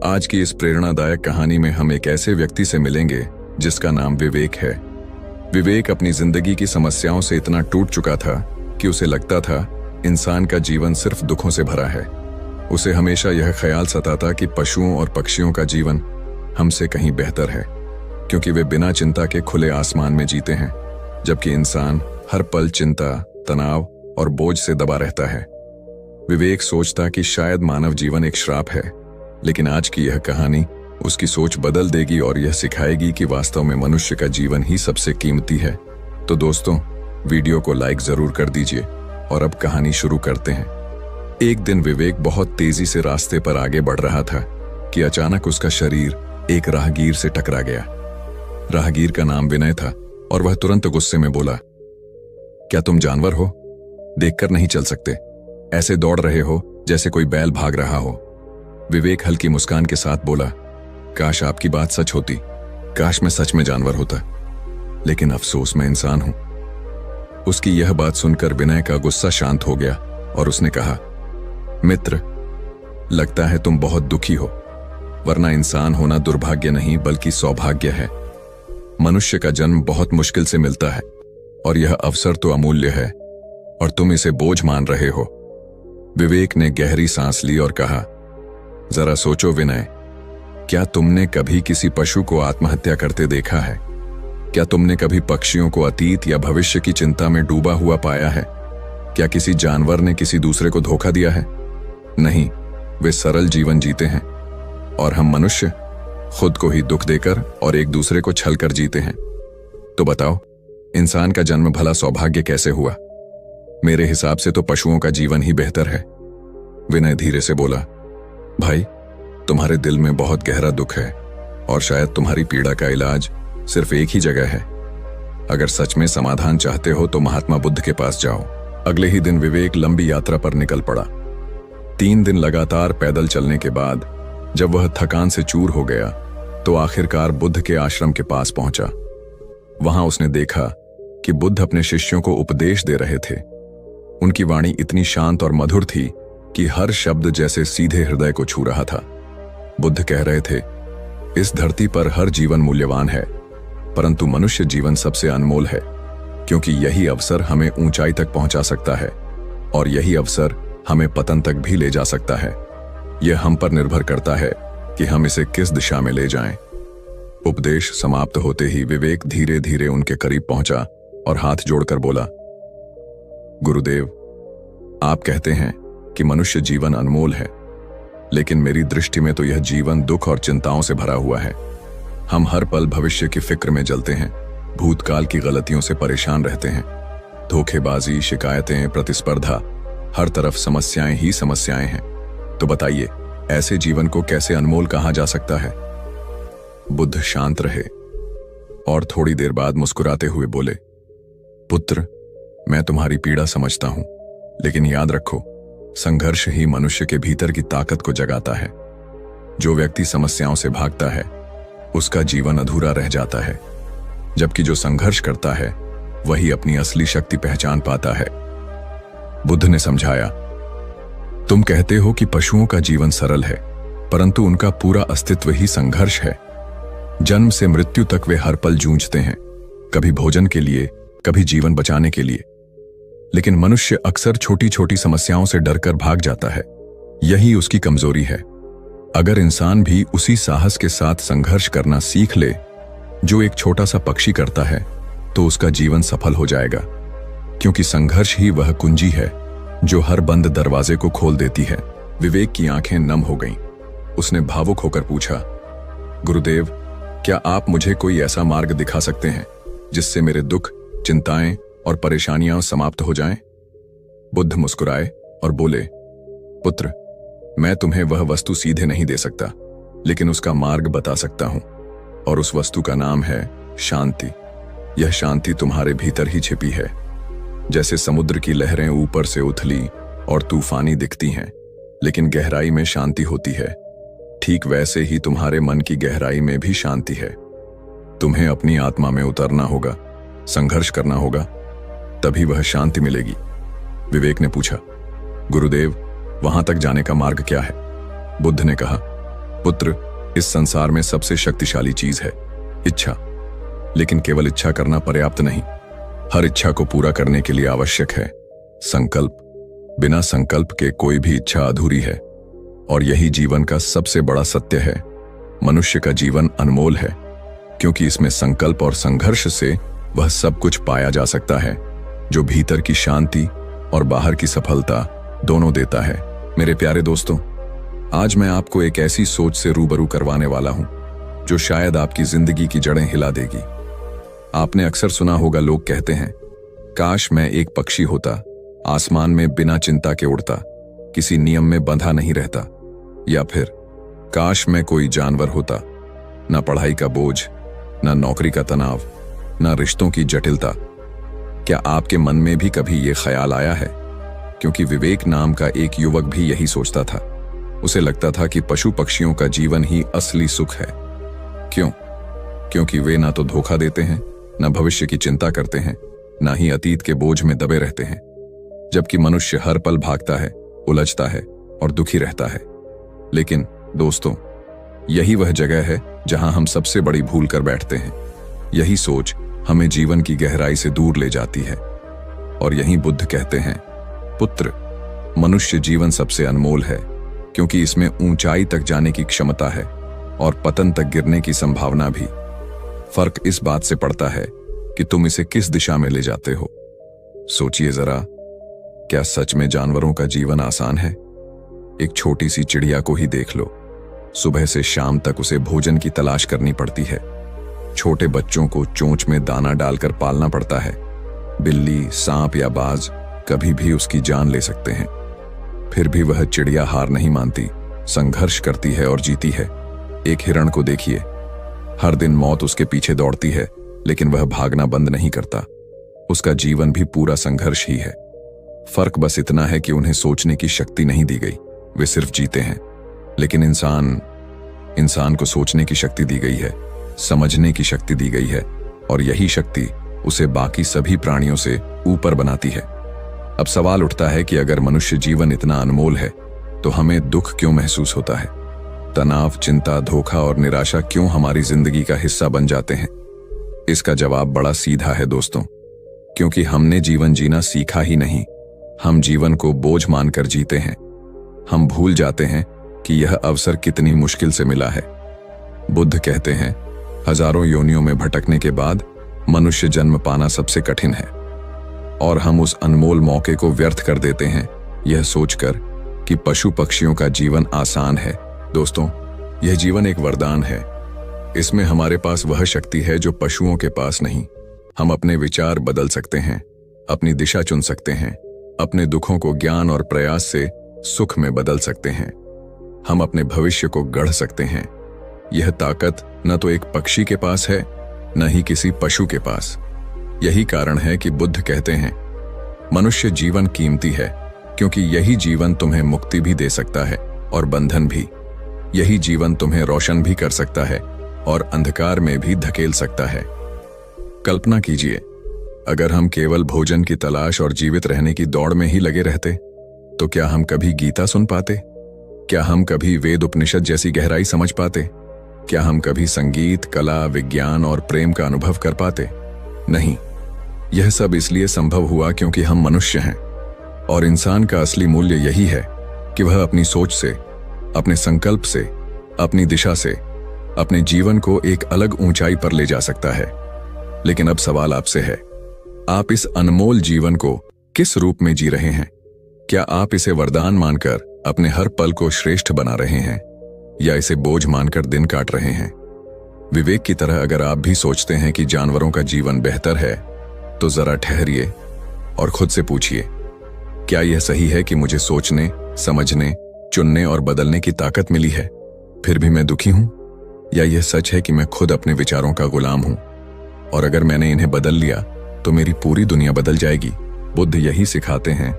आज की इस प्रेरणादायक कहानी में हम एक ऐसे व्यक्ति से मिलेंगे जिसका नाम विवेक है। विवेक अपनी जिंदगी की समस्याओं से इतना टूट चुका था कि उसे लगता था इंसान का जीवन सिर्फ दुखों से भरा है। उसे हमेशा यह ख्याल सताता कि पशुओं और पक्षियों का जीवन हमसे कहीं बेहतर है, क्योंकि वे बिना चिंता के खुले आसमान में जीते हैं, जबकि इंसान हर पल चिंता, तनाव और बोझ से दबा रहता है। विवेक सोचता कि शायद मानव जीवन एक श्राप है, लेकिन आज की यह कहानी उसकी सोच बदल देगी और यह सिखाएगी कि वास्तव में मनुष्य का जीवन ही सबसे कीमती है। तो दोस्तों, वीडियो को लाइक जरूर कर दीजिए और अब कहानी शुरू करते हैं। एक दिन विवेक बहुत तेजी से रास्ते पर आगे बढ़ रहा था कि अचानक उसका शरीर एक राहगीर से टकरा गया। राहगीर का नाम विनय था और वह तुरंत गुस्से में बोला, क्या तुम जानवर हो? देखकर नहीं चल सकते, ऐसे दौड़ रहे हो जैसे कोई बैल भाग रहा हो। विवेक हल्की मुस्कान के साथ बोला, काश आपकी बात सच होती, काश मैं सच में जानवर होता, लेकिन अफसोस मैं इंसान हूं। उसकी यह बात सुनकर विनय का गुस्सा शांत हो गया और उसने कहा, मित्र, लगता है तुम बहुत दुखी हो, वरना इंसान होना दुर्भाग्य नहीं बल्कि सौभाग्य है। मनुष्य का जन्म बहुत मुश्किल से मिलता है और यह अवसर तो अमूल्य है, और तुम इसे बोझ मान रहे हो। विवेक ने गहरी सांस ली और कहा, जरा सोचो विनय, क्या तुमने कभी किसी पशु को आत्महत्या करते देखा है? क्या तुमने कभी पक्षियों को अतीत या भविष्य की चिंता में डूबा हुआ पाया है? क्या किसी जानवर ने किसी दूसरे को धोखा दिया है? नहीं, वे सरल जीवन जीते हैं, और हम मनुष्य खुद को ही दुख देकर और एक दूसरे को छल कर जीते हैं। तो बताओ, इंसान का जन्म भला सौभाग्य कैसे हुआ? मेरे हिसाब से तो पशुओं का जीवन ही बेहतर है। विनय धीरे से बोला, भाई, तुम्हारे दिल में बहुत गहरा दुख है और शायद तुम्हारी पीड़ा का इलाज सिर्फ एक ही जगह है। अगर सच में समाधान चाहते हो तो महात्मा बुद्ध के पास जाओ। अगले ही दिन विवेक लंबी यात्रा पर निकल पड़ा। 3 दिन लगातार पैदल चलने के बाद जब वह थकान से चूर हो गया तो आखिरकार बुद्ध के आश्रम के पास पहुंचा। वहां उसने देखा कि बुद्ध अपने शिष्यों को उपदेश दे रहे थे। उनकी वाणी इतनी शांत और मधुर थी कि हर शब्द जैसे सीधे हृदय को छू रहा था। बुद्ध कह रहे थे, इस धरती पर हर जीवन मूल्यवान है, परंतु मनुष्य जीवन सबसे अनमोल है, क्योंकि यही अवसर हमें ऊंचाई तक पहुंचा सकता है और यही अवसर हमें पतन तक भी ले जा सकता है। यह हम पर निर्भर करता है कि हम इसे किस दिशा में ले जाएं। उपदेश समाप्त होते ही विवेक धीरे धीरे उनके करीब पहुंचा और हाथ जोड़कर बोला, गुरुदेव, आप कहते हैं कि मनुष्य जीवन अनमोल है, लेकिन मेरी दृष्टि में तो यह जीवन दुख और चिंताओं से भरा हुआ है। हम हर पल भविष्य की फिक्र में जलते हैं, भूतकाल की गलतियों से परेशान रहते हैं। धोखेबाजी, शिकायतें, प्रतिस्पर्धा, हर तरफ समस्याएं ही समस्याएं हैं। तो बताइए, ऐसे जीवन को कैसे अनमोल कहा जा सकता है? बुद्ध शांत रहे और थोड़ी देर बाद मुस्कुराते हुए बोले, पुत्र, मैं तुम्हारी पीड़ा समझता हूं, लेकिन याद रखो, संघर्ष ही मनुष्य के भीतर की ताकत को जगाता है। जो व्यक्ति समस्याओं से भागता है उसका जीवन अधूरा रह जाता है, जबकि जो संघर्ष करता है वही अपनी असली शक्ति पहचान पाता है। बुद्ध ने समझाया, तुम कहते हो कि पशुओं का जीवन सरल है, परंतु उनका पूरा अस्तित्व ही संघर्ष है। जन्म से मृत्यु तक वे हर पल जूझते हैं, कभी भोजन के लिए, कभी जीवन बचाने के लिए। लेकिन मनुष्य अक्सर छोटी छोटी समस्याओं से डरकर भाग जाता है। यही उसकी कमजोरी है। अगर इंसान भी उसी साहस के साथ संघर्ष करना सीख ले जो एक छोटा सा पक्षी करता है, तो उसका जीवन सफल हो जाएगा, क्योंकि संघर्ष ही वह कुंजी है जो हर बंद दरवाजे को खोल देती है। विवेक की आंखें नम हो गईं। उसने भावुक होकर पूछा, गुरुदेव, क्या आप मुझे कोई ऐसा मार्ग दिखा सकते हैं जिससे मेरे दुख, चिंताएं और परेशानियां समाप्त हो जाएं? बुद्ध मुस्कुराए और बोले, पुत्र, मैं तुम्हें वह वस्तु सीधे नहीं दे सकता, लेकिन उसका मार्ग बता सकता हूं, और उस वस्तु का नाम है शांति। यह शांति तुम्हारे भीतर ही छिपी है। जैसे समुद्र की लहरें ऊपर से उथली और तूफानी दिखती हैं, लेकिन गहराई में शांति होती है, ठीक वैसे ही तुम्हारे मन की गहराई में भी शांति है। तुम्हें अपनी आत्मा में उतरना होगा, संघर्ष करना होगा, तभी वह शांति मिलेगी। विवेक ने पूछा, गुरुदेव, वहां तक जाने का मार्ग क्या है? बुद्ध ने कहा, पुत्र इस संसार में सबसे शक्तिशाली चीज है, इच्छा। लेकिन केवल इच्छा करना पर्याप्त नहीं, हर इच्छा को पूरा करने के लिए आवश्यक है संकल्प। बिना संकल्प के कोई भी इच्छा अधूरी है। और यही जीवन का सबसे बड़ा सत्य है। मनुष्य का जीवन अनमोल है, क्योंकि इसमें संकल्प और संघर्ष से वह सब कुछ पाया जा सकता है जो भीतर की शांति और बाहर की सफलता दोनों देता है। मेरे प्यारे दोस्तों, आज मैं आपको एक ऐसी सोच से रूबरू करवाने वाला हूं जो शायद आपकी जिंदगी की जड़ें हिला देगी। आपने अक्सर सुना होगा, लोग कहते हैं, काश मैं एक पक्षी होता, आसमान में बिना चिंता के उड़ता, किसी नियम में बंधा नहीं रहता। या फिर काश मैं कोई जानवर होता, ना पढ़ाई का बोझ, ना नौकरी का तनाव, ना रिश्तों की जटिलता। क्या आपके मन में भी कभी यह ख्याल आया है? क्योंकि विवेक नाम का एक युवक भी यही सोचता था। उसे लगता था कि पशु पक्षियों का जीवन ही असली सुख है। क्यों? क्योंकि वे ना तो धोखा देते हैं, ना भविष्य की चिंता करते हैं, ना ही अतीत के बोझ में दबे रहते हैं। जबकि मनुष्य हर पल भागता है, उलझता है और दुखी रहता है। लेकिन दोस्तों, यही वह जगह है जहां हम सबसे बड़ी भूल कर बैठते हैं। यही सोच हमें जीवन की गहराई से दूर ले जाती है। और यही बुद्ध कहते हैं, पुत्र, मनुष्य जीवन सबसे अनमोल है, क्योंकि इसमें ऊंचाई तक जाने की क्षमता है और पतन तक गिरने की संभावना भी। फर्क इस बात से पड़ता है कि तुम इसे किस दिशा में ले जाते हो। सोचिए जरा, क्या सच में जानवरों का जीवन आसान है? एक छोटी सी चिड़िया को ही देख लो, सुबह से शाम तक उसे भोजन की तलाश करनी पड़ती है। छोटे बच्चों को चोंच में दाना डालकर पालना पड़ता है। बिल्ली, सांप या बाज कभी भी उसकी जान ले सकते हैं। फिर भी वह चिड़िया हार नहीं मानती, संघर्ष करती है और जीती है। एक हिरण को देखिए, हर दिन मौत उसके पीछे दौड़ती है, लेकिन वह भागना बंद नहीं करता। उसका जीवन भी पूरा संघर्ष ही है। फर्क बस इतना है कि उन्हें सोचने की शक्ति नहीं दी गई, वे सिर्फ जीते हैं। लेकिन इंसान को सोचने की शक्ति दी गई है, समझने की शक्ति दी गई है, और यही शक्ति उसे बाकी सभी प्राणियों से ऊपर बनाती है। अब सवाल उठता है कि अगर मनुष्य जीवन इतना अनमोल है, तो हमें दुख क्यों महसूस होता है? तनाव, चिंता, धोखा और निराशा क्यों हमारी जिंदगी का हिस्सा बन जाते हैं? इसका जवाब बड़ा सीधा है दोस्तों, क्योंकि हमने जीवन जीना सीखा ही नहीं। हम जीवन को बोझ मानकर जीते हैं। हम भूल जाते हैं कि यह अवसर कितनी मुश्किल से मिला है। बुद्ध कहते हैं, हजारों योनियों में भटकने के बाद मनुष्य जन्म पाना सबसे कठिन है। और हम उस अनमोल मौके को व्यर्थ कर देते हैं, यह सोचकर कि पशु पक्षियों का जीवन आसान है। दोस्तों, यह जीवन एक वरदान है। इसमें हमारे पास वह शक्ति है जो पशुओं के पास नहीं। हम अपने विचार बदल सकते हैं, अपनी दिशा चुन सकते हैं, अपने दुखों को ज्ञान और प्रयास से सुख में बदल सकते हैं। हम अपने भविष्य को गढ़ सकते हैं। यह ताकत न तो एक पक्षी के पास है, न ही किसी पशु के पास। यही कारण है कि बुद्ध कहते हैं, मनुष्य जीवन कीमती है, क्योंकि यही जीवन तुम्हें मुक्ति भी दे सकता है और बंधन भी। यही जीवन तुम्हें रोशन भी कर सकता है और अंधकार में भी धकेल सकता है। कल्पना कीजिए, अगर हम केवल भोजन की तलाश और जीवित रहने की दौड़ में ही लगे रहते, तो क्या हम कभी गीता सुन पाते? क्या हम कभी वेद उपनिषद जैसी गहराई समझ पाते? क्या हम कभी संगीत, कला, विज्ञान और प्रेम का अनुभव कर पाते? नहीं। यह सब इसलिए संभव हुआ क्योंकि हम मनुष्य हैं। और इंसान का असली मूल्य यही है कि वह अपनी सोच से, अपने संकल्प से, अपनी दिशा से अपने जीवन को एक अलग ऊंचाई पर ले जा सकता है। लेकिन अब सवाल आपसे है, आप इस अनमोल जीवन को किस रूप में जी रहे हैं? क्या आप इसे वरदान मानकर अपने हर पल को श्रेष्ठ बना रहे हैं, या इसे बोझ मानकर दिन काट रहे हैं? विवेक की तरह अगर आप भी सोचते हैं कि जानवरों का जीवन बेहतर है, तो जरा ठहरिए और खुद से पूछिए, क्या यह सही है कि मुझे सोचने, समझने, चुनने और बदलने की ताकत मिली है, फिर भी मैं दुखी हूं? या यह सच है कि मैं खुद अपने विचारों का गुलाम हूं, और अगर मैंने इन्हें बदल लिया तो मेरी पूरी दुनिया बदल जाएगी? बुद्ध यही सिखाते हैं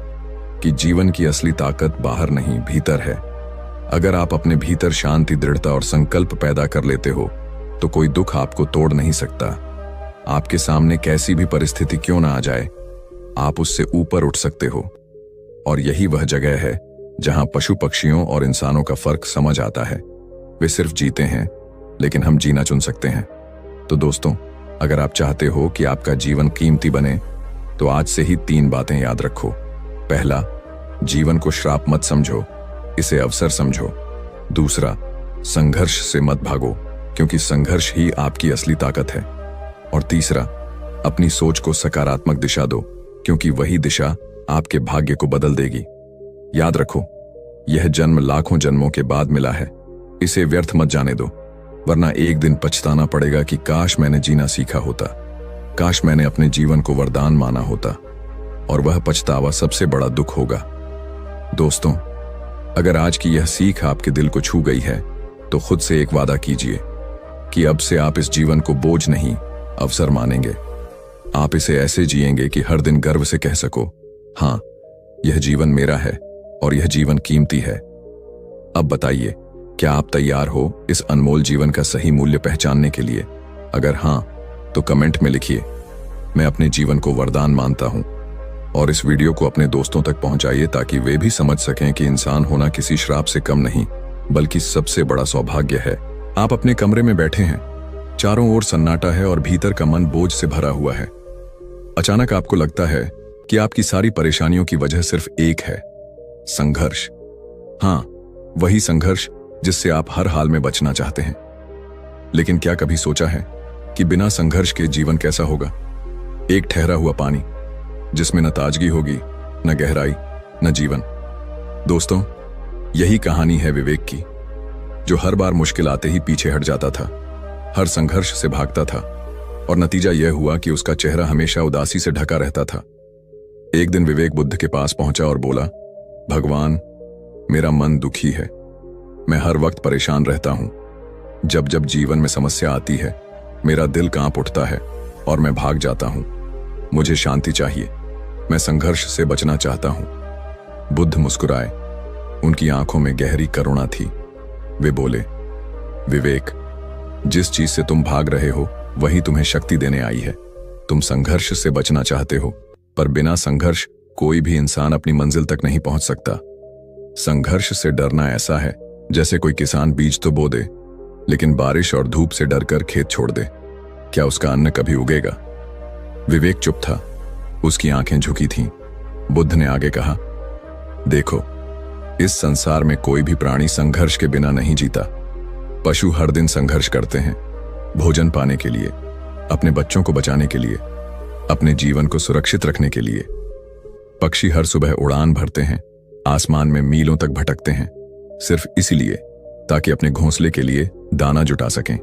कि जीवन की असली ताकत बाहर नहीं, भीतर है। अगर आप अपने भीतर शांति, दृढ़ता और संकल्प पैदा कर लेते हो, तो कोई दुख आपको तोड़ नहीं सकता। आपके सामने कैसी भी परिस्थिति क्यों ना आ जाए, आप उससे ऊपर उठ सकते हो। और यही वह जगह है जहां पशु पक्षियों और इंसानों का फर्क समझ आता है। वे सिर्फ जीते हैं, लेकिन हम जीना चुन सकते हैं। तो दोस्तों, अगर आप चाहते हो कि आपका जीवन कीमती बने, तो आज से ही 3 बातें याद रखो। पहला, जीवन को श्राप मत समझो, इसे अवसर समझो। दूसरा, संघर्ष से मत भागो, क्योंकि संघर्ष ही आपकी असली ताकत है। और तीसरा, अपनी सोच को सकारात्मक दिशा दो, क्योंकि वही दिशा आपके भाग्य को बदल देगी। याद रखो, यह जन्म लाखों जन्मों के बाद मिला है, इसे व्यर्थ मत जाने दो, वरना एक दिन पछताना पड़ेगा कि काश मैंने जीना सीखा होता, काश मैंने अपने जीवन को वरदान माना होता, और वह पछतावा सबसे बड़ा दुख होगा। दोस्तों, अगर आज की यह सीख आपके दिल को छू गई है, तो खुद से एक वादा कीजिए कि अब से आप इस जीवन को बोझ नहीं, अवसर मानेंगे। आप इसे ऐसे जिएंगे कि हर दिन गर्व से कह सको, हाँ, यह जीवन मेरा है और यह जीवन कीमती है। अब बताइए, क्या आप तैयार हो इस अनमोल जीवन का सही मूल्य पहचानने के लिए? अगर हाँ, तो कमेंट में लिखिए, मैं अपने जीवन को वरदान मानता हूं। और इस वीडियो को अपने दोस्तों तक पहुंचाइए, ताकि वे भी समझ सकें कि इंसान होना किसी श्राप से कम नहीं, बल्कि सबसे बड़ा सौभाग्य है। आप अपने कमरे में बैठे हैं, चारों ओर सन्नाटा है और भीतर का मन बोझ से भरा हुआ है। अचानक आपको लगता है कि आपकी सारी परेशानियों की वजह सिर्फ एक है, संघर्ष। हाँ, वही संघर्ष जिससे आप हर हाल में बचना चाहते हैं। लेकिन क्या कभी सोचा है कि बिना संघर्ष के जीवन कैसा होगा? एक ठहरा हुआ पानी, जिसमें न ताजगी होगी, न गहराई, न जीवन। दोस्तों, यही कहानी है विवेक की, जो हर बार मुश्किल आते ही पीछे हट जाता था, हर संघर्ष से भागता था, और नतीजा यह हुआ कि उसका चेहरा हमेशा उदासी से ढका रहता था। एक दिन विवेक बुद्ध के पास पहुंचा और बोला, भगवान, मेरा मन दुखी है, मैं हर वक्त परेशान रहता हूं। जब जब जीवन में समस्या आती है, मेरा दिल कांप उठता है और मैं भाग जाता हूं। मुझे शांति चाहिए, मैं संघर्ष से बचना चाहता हूं। बुद्ध मुस्कुराए, उनकी आंखों में गहरी करुणा थी। वे बोले, विवेक, जिस चीज से तुम भाग रहे हो वही तुम्हें शक्ति देने आई है। तुम संघर्ष से बचना चाहते हो, पर बिना संघर्ष कोई भी इंसान अपनी मंजिल तक नहीं पहुंच सकता। संघर्ष से डरना ऐसा है जैसे कोई किसान बीज तो बो दे, लेकिन बारिश और धूप से डरकर खेत छोड़ दे। क्या उसका अन्न कभी उगेगा? विवेक चुप था, उसकी आंखें झुकी थीं। बुद्ध ने आगे कहा, देखो, इस संसार में कोई भी प्राणी संघर्ष के बिना नहीं जीता। पशु हर दिन संघर्ष करते हैं, भोजन पाने के लिए, अपने बच्चों को बचाने के लिए, अपने जीवन को सुरक्षित रखने के लिए। पक्षी हर सुबह उड़ान भरते हैं, आसमान में मीलों तक भटकते हैं, सिर्फ इसीलिए ताकि अपने घोंसले के लिए दाना जुटा सकें।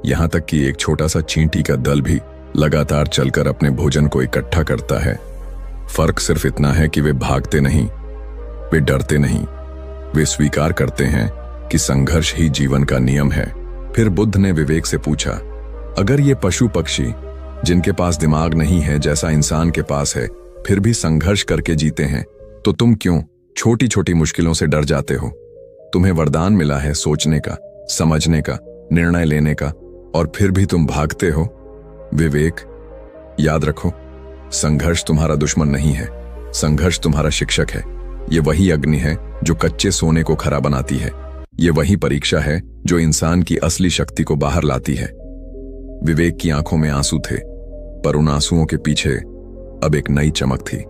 यहां तक कि एक छोटा सा चींटी का दल भी लगातार चलकर अपने भोजन को इकट्ठा करता है। फर्क सिर्फ इतना है कि वे भागते नहीं, वे डरते नहीं, वे स्वीकार करते हैं कि संघर्ष ही जीवन का नियम है। फिर बुद्ध ने विवेक से पूछा, अगर ये पशु पक्षी जिनके पास दिमाग नहीं है जैसा इंसान के पास है, फिर भी संघर्ष करके जीते हैं, तो तुम क्यों छोटी छोटी मुश्किलों से डर जाते हो? तुम्हें वरदान मिला है सोचने का, समझने का, निर्णय लेने का, और फिर भी तुम भागते हो। विवेक, याद रखो, संघर्ष तुम्हारा दुश्मन नहीं है, संघर्ष तुम्हारा शिक्षक है। ये वही अग्नि है जो कच्चे सोने को खरा बनाती है। ये वही परीक्षा है जो इंसान की असली शक्ति को बाहर लाती है। विवेक की आंखों में आंसू थे, पर उन आंसुओं के पीछे अब एक नई चमक थी।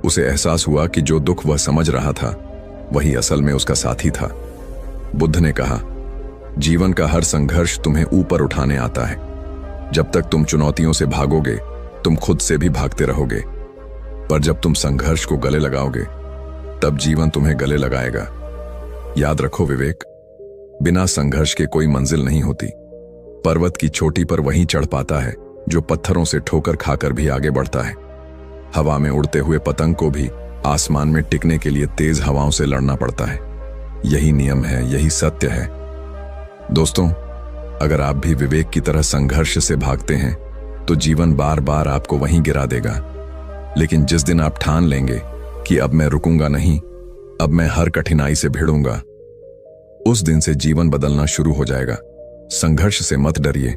उसे एहसास हुआ कि जो दुख वह समझ रहा था, वही असल में उसका साथी था। बुद्ध ने कहा, जीवन का हर संघर्ष तुम्हें ऊपर उठाने आता है। जब तक तुम चुनौतियों से भागोगे, तुम खुद से भी भागते रहोगे, पर जब तुम संघर्ष को गले लगाओगे, तब जीवन तुम्हें गले लगाएगा। याद रखो विवेक, बिना संघर्ष के कोई मंजिल नहीं होती। पर्वत की चोटी पर वही चढ़ पाता है जो पत्थरों से ठोकर खाकर भी आगे बढ़ता है। हवा में उड़ते हुए पतंग को भी आसमान में टिकने के लिए तेज हवाओं से लड़ना पड़ता है। यही नियम है, यही सत्य है। दोस्तों, अगर आप भी विवेक की तरह संघर्ष से भागते हैं, तो जीवन बार बार आपको वहीं गिरा देगा। लेकिन जिस दिन आप ठान लेंगे कि अब मैं रुकूंगा नहीं, अब मैं हर कठिनाई से भिड़ूंगा, उस दिन से जीवन बदलना शुरू हो जाएगा। संघर्ष से मत डरिए,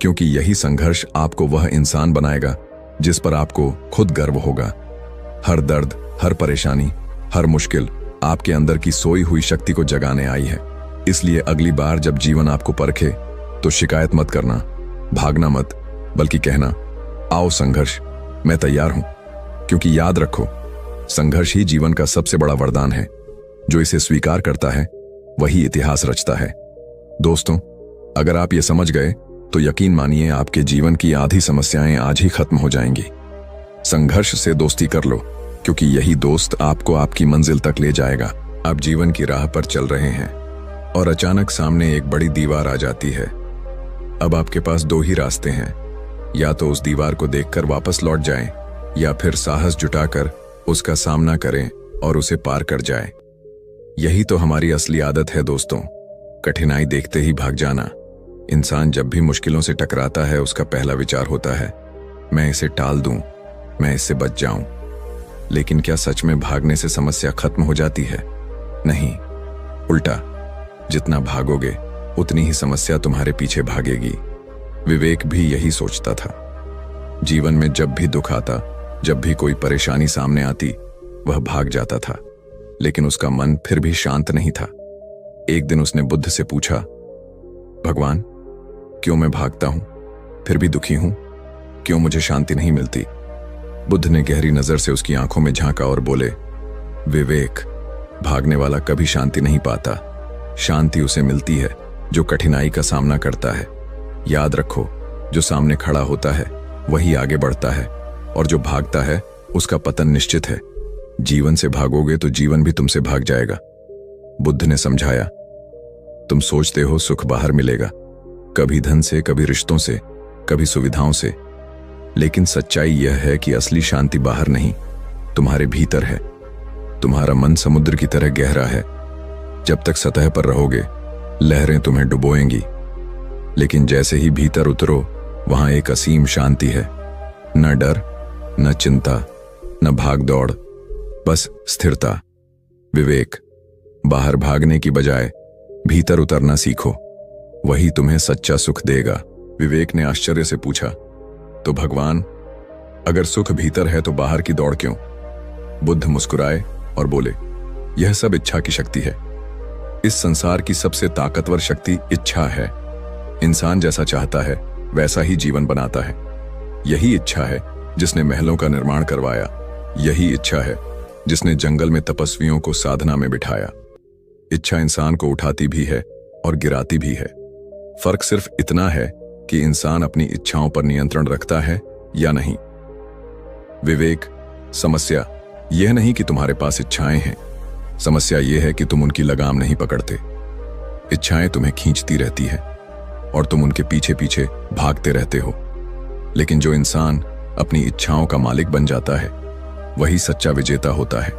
क्योंकि यही संघर्ष आपको वह इंसान बनाएगा जिस पर आपको खुद गर्व होगा। हर दर्द, हर परेशानी, हर मुश्किल आपके अंदर की सोई हुई शक्ति को जगाने आई है। इसलिए अगली बार जब जीवन आपको परखे तो शिकायत मत करना, भागना मत, बल्कि कहना, आओ संघर्ष, मैं तैयार हूं। क्योंकि याद रखो, संघर्ष ही जीवन का सबसे बड़ा वरदान है। जो इसे स्वीकार करता है वही इतिहास रचता है। दोस्तों, अगर आप ये समझ गए तो यकीन मानिए आपके जीवन की आधी समस्याएं आज ही खत्म हो जाएंगी। संघर्ष से दोस्ती कर लो, क्योंकि यही दोस्त आपको आपकी मंजिल तक ले जाएगा। आप जीवन की राह पर चल रहे हैं और अचानक सामने एक बड़ी दीवार आ जाती है। अब आपके पास दो ही रास्ते हैं, या तो उस दीवार को देखकर वापस लौट जाएं, या फिर साहस जुटाकर उसका सामना करें और उसे पार कर जाएं। यही तो हमारी असली आदत है दोस्तों, कठिनाई देखते ही भाग जाना। इंसान जब भी मुश्किलों से टकराता है उसका पहला विचार होता है, मैं इसे टाल दूं, मैं इससे बच जाऊं। लेकिन क्या सच में भागने से समस्या खत्म हो जाती है? नहीं, उल्टा, जितना भागोगे उतनी ही समस्या तुम्हारे पीछे भागेगी। विवेक भी यही सोचता था। जीवन में जब भी दुख आता, जब भी कोई परेशानी सामने आती, वह भाग जाता था, लेकिन उसका मन फिर भी शांत नहीं था। एक दिन उसने बुद्ध से पूछा, भगवान, क्यों मैं भागता हूं, फिर भी दुखी हूं? क्यों मुझे शांति नहीं मिलती? बुद्ध ने गहरी नजर से उसकी आंखों में झांका और बोले, विवेक, भागने वाला कभी शांति नहीं पाता। शांति उसे मिलती है जो कठिनाई का सामना करता है। याद रखो, जो सामने खड़ा होता है वही आगे बढ़ता है, और जो भागता है उसका पतन निश्चित है। जीवन से भागोगे तो जीवन भी तुमसे भाग जाएगा। बुद्ध ने समझाया, तुम सोचते हो सुख बाहर मिलेगा, कभी धन से, कभी रिश्तों से, कभी सुविधाओं से, लेकिन सच्चाई यह है कि असली शांति बाहर नहीं, तुम्हारे भीतर है। तुम्हारा मन समुद्र की तरह गहरा है। जब तक सतह पर रहोगे लहरें तुम्हें डुबोएंगी, लेकिन जैसे ही भीतर उतरो वहां एक असीम शांति है। न डर, न चिंता, न भाग दौड़, बस स्थिरता। विवेक, बाहर भागने की बजाय भीतर उतरना सीखो, वही तुम्हें सच्चा सुख देगा। विवेक ने आश्चर्य से पूछा, तो भगवान, अगर सुख भीतर है तो बाहर की दौड़ क्यों? बुद्ध मुस्कुराए और बोले, यह सब इच्छा की शक्ति है। इस संसार की सबसे ताकतवर शक्ति इच्छा है। इंसान जैसा चाहता है वैसा ही जीवन बनाता है। यही इच्छा है जिसने महलों का निर्माण करवाया। यही इच्छा है जिसने जंगल में तपस्वियों को साधना में बिठाया। इच्छा इंसान को उठाती भी है और गिराती भी है। फर्क सिर्फ इतना है कि इंसान अपनी इच्छाओं पर नियंत्रण रखता है या नहीं। विवेक, समस्या यह नहीं कि तुम्हारे पास इच्छाएं हैं, समस्या यह है कि तुम उनकी लगाम नहीं पकड़ते। इच्छाएं तुम्हें खींचती रहती है और तुम उनके पीछे पीछे भागते रहते हो। लेकिन जो इंसान अपनी इच्छाओं का मालिक बन जाता है वही सच्चा विजेता होता है।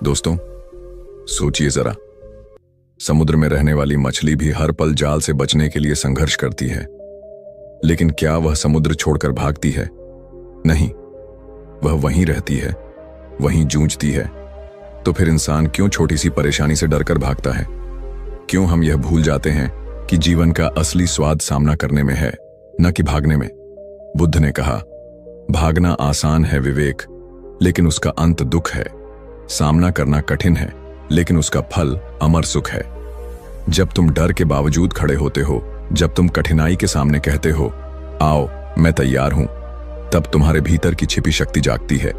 दोस्तों, सोचिए जरा, समुद्र में रहने वाली मछली भी हर पल जाल से बचने के लिए संघर्ष करती है, लेकिन क्या वह समुद्र छोड़कर भागती है? नहीं, वह वहीं रहती है, वहीं जूझती है। तो फिर इंसान क्यों छोटी सी परेशानी से डरकर भागता है? क्यों हम यह भूल जाते हैं कि जीवन का असली स्वाद सामना करने में है, न कि भागने में? बुद्ध ने कहा, भागना आसान है विवेक, लेकिन उसका अंत दुख है। सामना करना कठिन है, लेकिन उसका फल अमर सुख है। जब तुम डर के बावजूद खड़े होते हो, जब तुम कठिनाई के सामने कहते हो, आओ मैं तैयार हूं, तब तुम्हारे भीतर की छिपी शक्ति जागती है,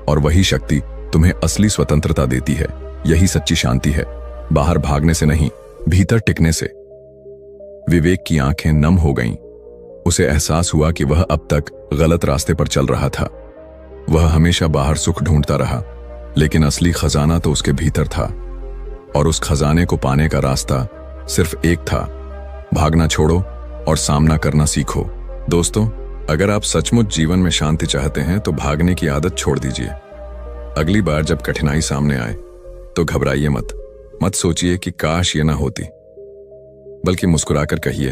और वही शक्ति तुम्हें असली स्वतंत्रता देती है। यही सच्ची शांति है, बाहर भागने से नहीं, भीतर टिकने से। विवेक की आंखें नम हो गईं। उसे एहसास हुआ कि वह अब तक गलत रास्ते पर चल रहा था। वह हमेशा बाहर सुख ढूंढता रहा, लेकिन असली खजाना तो उसके भीतर था, और उस खजाने को पाने का रास्ता सिर्फ एक था, भागना छोड़ो और सामना करना सीखो। दोस्तों, अगर आप सचमुच जीवन में शांति चाहते हैं तो भागने की आदत छोड़ दीजिए। अगली बार जब कठिनाई सामने आए तो घबराइए मत सोचिए कि काश ये ना होती, बल्कि मुस्कुराकर कहिए,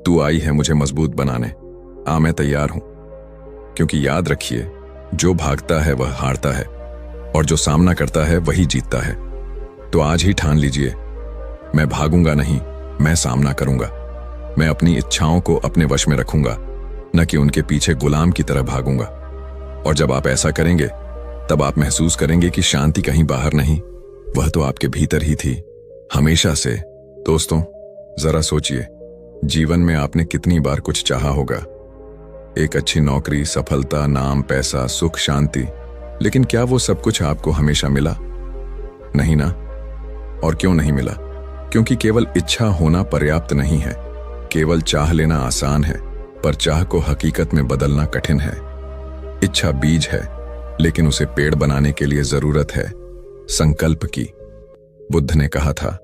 तू आई है मुझे मजबूत बनाने, मैं तैयार हूं। क्योंकि याद रखिए, जो भागता है वह हारता है, और जो सामना करता है वही जीतता है। तो आज ही ठान लीजिए, मैं भागूंगा नहीं, मैं सामना करूंगा। मैं अपनी इच्छाओं को अपने वश में रखूंगा, न कि उनके पीछे गुलाम की तरह भागूंगा। और जब आप ऐसा करेंगे तब आप महसूस करेंगे कि शांति कहीं बाहर नहीं, वह तो आपके भीतर ही थी, हमेशा से। दोस्तों, जरा सोचिए, जीवन में आपने कितनी बार कुछ चाहा होगा। एक अच्छी नौकरी, सफलता, नाम, पैसा, सुख, शांति। लेकिन क्या वो सब कुछ आपको हमेशा मिला? नहीं ना। और क्यों नहीं मिला? क्योंकि केवल इच्छा होना पर्याप्त नहीं है। केवल चाह लेना आसान है, पर चाह को हकीकत में बदलना कठिन है। इच्छा बीज है, लेकिन उसे पेड़ बनाने के लिए जरूरत है संकल्प की। बुद्ध ने कहा था,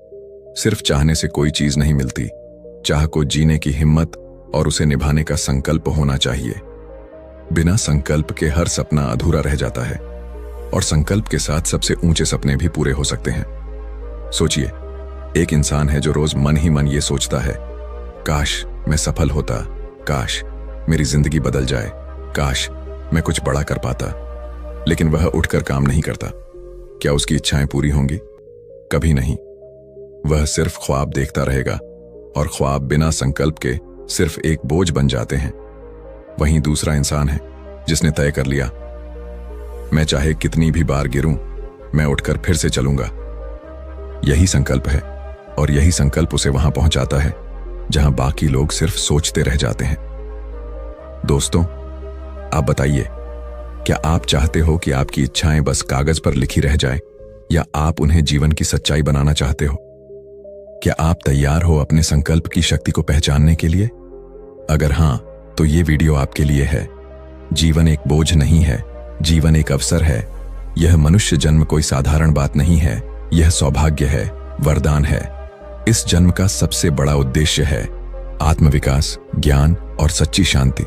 सिर्फ चाहने से कोई चीज नहीं मिलती। चाह को जीने की हिम्मत और उसे निभाने का संकल्प होना चाहिए। बिना संकल्प के हर सपना अधूरा रह जाता है, और संकल्प के साथ सबसे ऊंचे सपने भी पूरे हो सकते हैं। सोचिए, एक इंसान है जो रोज मन ही मन ये सोचता है, काश मैं सफल होता, काश मेरी जिंदगी बदल जाए, काश मैं कुछ बड़ा कर पाता। लेकिन वह उठकर काम नहीं करता। क्या उसकी इच्छाएं पूरी होंगी? कभी नहीं। वह सिर्फ ख्वाब देखता रहेगा, और ख्वाब बिना संकल्प के सिर्फ एक बोझ बन जाते हैं। वहीं दूसरा इंसान है जिसने तय कर लिया, मैं चाहे कितनी भी बार गिरूं, मैं उठकर फिर से चलूंगा। यही संकल्प है, और यही संकल्प उसे वहां पहुंचाता है जहां बाकी लोग सिर्फ सोचते रह जाते हैं। दोस्तों, आप बताइए, क्या आप चाहते हो कि आपकी इच्छाएं बस कागज पर लिखी रह जाएं, या आप उन्हें जीवन की सच्चाई बनाना चाहते हो? क्या आप तैयार हो अपने संकल्प की शक्ति को पहचानने के लिए? अगर हां, तो ये वीडियो आपके लिए है। जीवन एक बोझ नहीं है, जीवन एक अवसर है। यह मनुष्य जन्म कोई साधारण बात नहीं है, यह सौभाग्य है, वरदान है। इस जन्म का सबसे बड़ा उद्देश्य है आत्मविकास, ज्ञान और सच्ची शांति।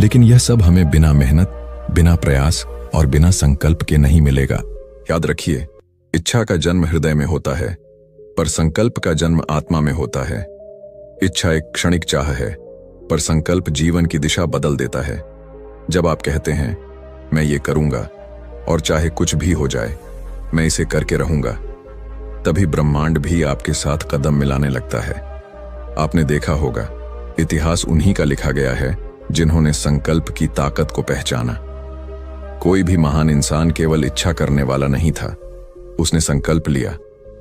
लेकिन यह सब हमें बिना मेहनत, बिना प्रयास और बिना संकल्प के नहीं मिलेगा। याद रखिए, इच्छा का जन्म हृदय में होता है, पर संकल्प का जन्म आत्मा में होता है। इच्छा एक क्षणिक चाह है, पर संकल्प जीवन की दिशा बदल देता है। जब आप कहते हैं, मैं ये करूंगा, और चाहे कुछ भी हो जाए मैं इसे करके रहूंगा, तभी ब्रह्मांड भी आपके साथ कदम मिलाने लगता है। आपने देखा होगा, इतिहास उन्हीं का लिखा गया है जिन्होंने संकल्प की ताकत को पहचाना। कोई भी महान इंसान केवल इच्छा करने वाला नहीं था। उसने संकल्प लिया,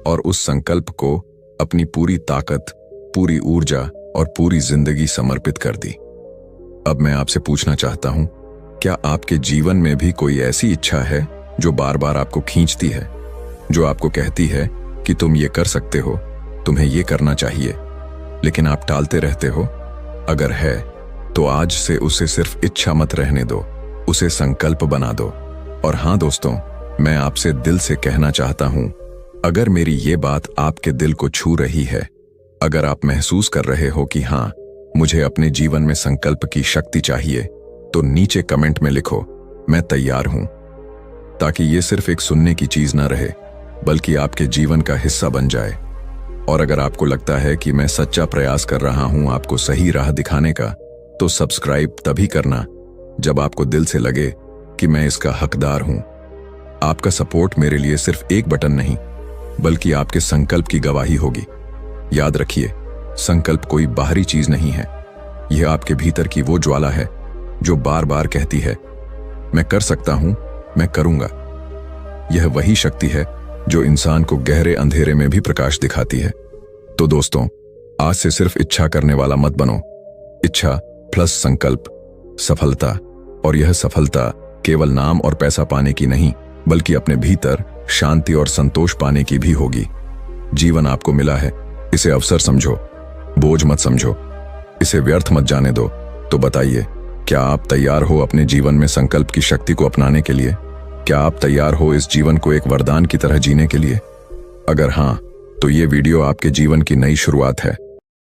और उस संकल्प को अपनी पूरी ताकत, पूरी ऊर्जा और पूरी जिंदगी समर्पित कर दी। अब मैं आपसे पूछना चाहता हूं, क्या आपके जीवन में भी कोई ऐसी इच्छा है जो बार बार आपको खींचती है, जो आपको कहती है कि तुम ये कर सकते हो, तुम्हें ये करना चाहिए, लेकिन आप टालते रहते हो? अगर है, तो आज से उसे सिर्फ इच्छा मत रहने दो, उसे संकल्प बना दो। और हां दोस्तों, मैं आपसे दिल से कहना चाहता हूं, अगर मेरी ये बात आपके दिल को छू रही है, अगर आप महसूस कर रहे हो कि हां, मुझे अपने जीवन में संकल्प की शक्ति चाहिए, तो नीचे कमेंट में लिखो, मैं तैयार हूं, ताकि ये सिर्फ एक सुनने की चीज ना रहे, बल्कि आपके जीवन का हिस्सा बन जाए। और अगर आपको लगता है कि मैं सच्चा प्रयास कर रहा हूं आपको सही राह दिखाने का, तो सब्सक्राइब तभी करना जब आपको दिल से लगे कि मैं इसका हकदार हूं। आपका सपोर्ट मेरे लिए सिर्फ एक बटन नहीं, बल्कि आपके संकल्प की गवाही होगी। याद रखिए, संकल्प कोई बाहरी चीज नहीं है, यह आपके भीतर की वो ज्वाला है जो बार बार कहती है, मैं कर सकता हूं, मैं करूंगा। यह वही शक्ति है जो इंसान को गहरे अंधेरे में भी प्रकाश दिखाती है। तो दोस्तों, आज से सिर्फ इच्छा करने वाला मत बनो। इच्छा प्लस संकल्प, सफलता। और यह सफलता केवल नाम और पैसा पाने की नहीं, बल्कि अपने भीतर शांति और संतोष पाने की भी होगी। जीवन आपको मिला है, इसे अवसर समझो, बोझ मत समझो, इसे व्यर्थ मत जाने दो। तो बताइए, क्या आप तैयार हो अपने जीवन में संकल्प की शक्ति को अपनाने के लिए? क्या आप तैयार हो इस जीवन को एक वरदान की तरह जीने के लिए? अगर हां, तो ये वीडियो आपके जीवन की नई शुरुआत है।